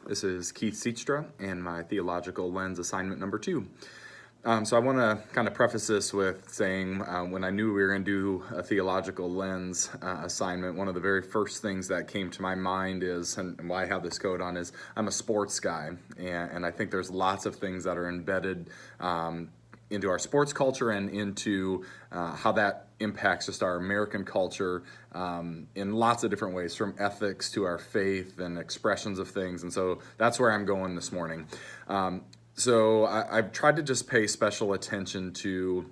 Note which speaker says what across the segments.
Speaker 1: This is Keith Sietstra and my Theological Lens assignment number 2. So I want to kind of preface this with saying when I knew we were going to do a Theological Lens assignment, one of the very first things that came to my mind is, and why I have this coat on, is I'm a sports guy. And I think there's lots of things that are embedded into our sports culture and into how that impacts just our American culture in lots of different ways, from ethics to our faith and expressions of things. And so that's where I'm going this morning. So I've tried to just pay special attention to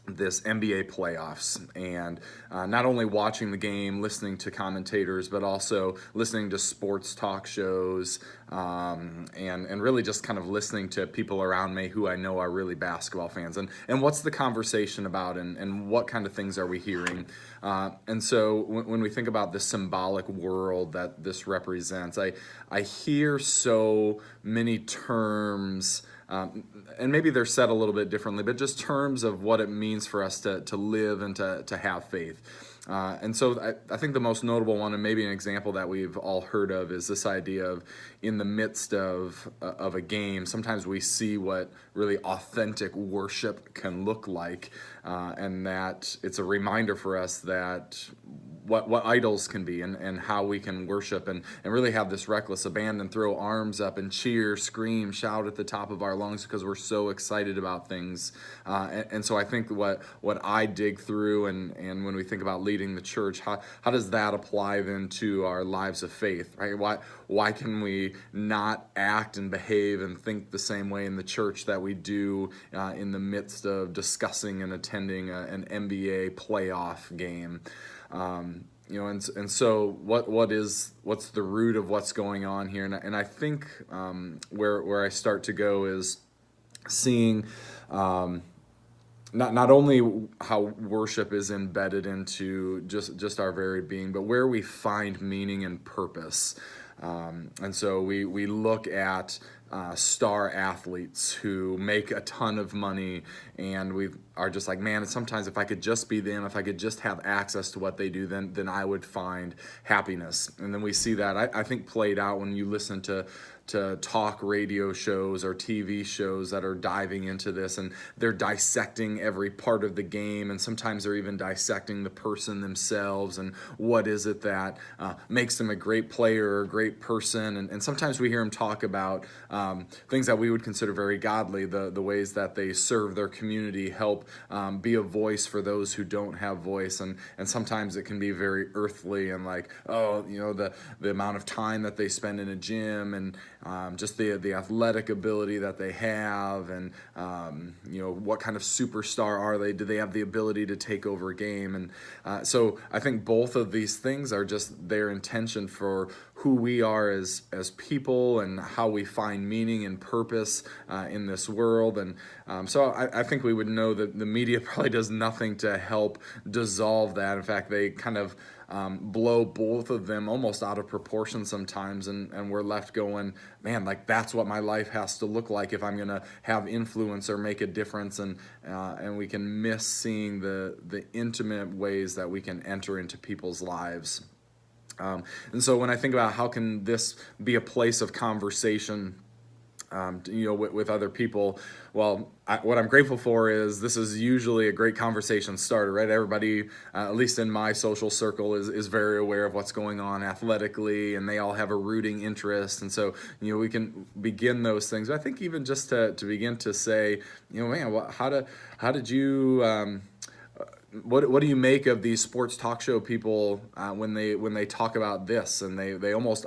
Speaker 1: this NBA playoffs, and not only watching the game, listening to commentators, but also listening to sports talk shows, and really just kind of listening to people around me who I know are really basketball fans, and what's the conversation about, and what kind of things are we hearing. And so when we think about the symbolic world that this represents, I hear so many terms, and maybe they're said a little bit differently, but just terms of what it means for us to live and to have faith. And so I think the most notable one, and maybe an example that we've all heard of, is this idea of in the midst of a game, sometimes we see what really authentic worship can look like, and that it's a reminder for us that what idols can be, and how we can worship and really have this reckless abandon, throw arms up and cheer, scream, shout at the top of our lungs because we're so excited about things. And so I think what I dig through, and when we think about leading the church, how does that apply then to our lives of faith, right? Why can we not act and behave and think the same way in the church that we do in the midst of discussing and attending an NBA playoff game? And so what's the root of what's going on here? And I think where I start to go is seeing not only how worship is embedded into just our very being, but where we find meaning and purpose. And so we look at star athletes who make a ton of money, and we are just like, man, sometimes if I could just be them, if I could just have access to what they do, then I would find happiness. And then we see that, I think, played out when you listen to talk radio shows or TV shows that are diving into this, and they're dissecting every part of the game, and sometimes they're even dissecting the person themselves, and what is it that makes them a great player or a great person. And sometimes we hear them talk about things that we would consider very godly, the ways that they serve their community, help be a voice for those who don't have voice, and sometimes it can be very earthly, and like, the amount of time that they spend in a gym, and just the athletic ability that they have, and what kind of superstar are they? Do they have the ability to take over a game? And so I think both of these things are just their intention for who we are as people, and how we find meaning and purpose in this world. And so I think we would know that the media probably does nothing to help dissolve that. In fact, they kind of blow both of them almost out of proportion sometimes, and we're left going, man, like, that's what my life has to look like if I'm going to have influence or make a difference, and we can miss seeing the intimate ways that we can enter into people's lives. And so when I think about how can this be a place of conversation with other people, well, what I'm grateful for is this is usually a great conversation starter, right? Everybody, at least in my social circle, is very aware of what's going on athletically, and they all have a rooting interest. And so, we can begin those things. But I think even just to begin to say, man, how did you... What do you make of these sports talk show people when they talk about this, and they almost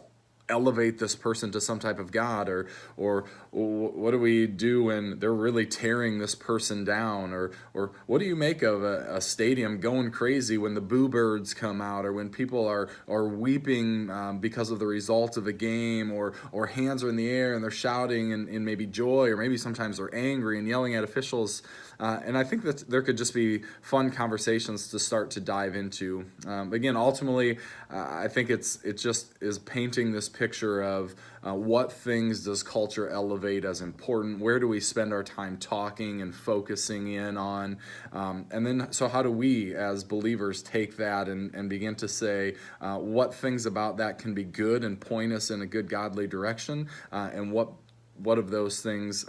Speaker 1: elevate this person to some type of god, or what do we do when they're really tearing this person down, or what do you make of a stadium going crazy when the boo birds come out, or when people are weeping because of the results of a game, or hands are in the air and they're shouting in maybe joy, or maybe sometimes they're angry and yelling at officials. And I think that there could just be fun conversations to start to dive into. Again, ultimately, I think it just is painting this picture of what things does culture elevate as important? Where do we spend our time talking and focusing in on? And then, so how do we as believers take that and begin to say what things about that can be good and point us in a good godly direction, and what of those things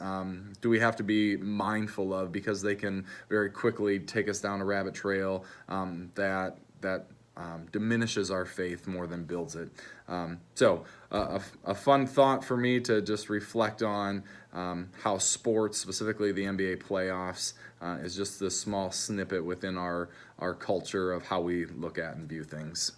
Speaker 1: do we have to be mindful of, because they can very quickly take us down a rabbit trail that diminishes our faith more than builds it. So a fun thought for me to just reflect on how sports, specifically the NBA playoffs, is just this small snippet within our culture of how we look at and view things.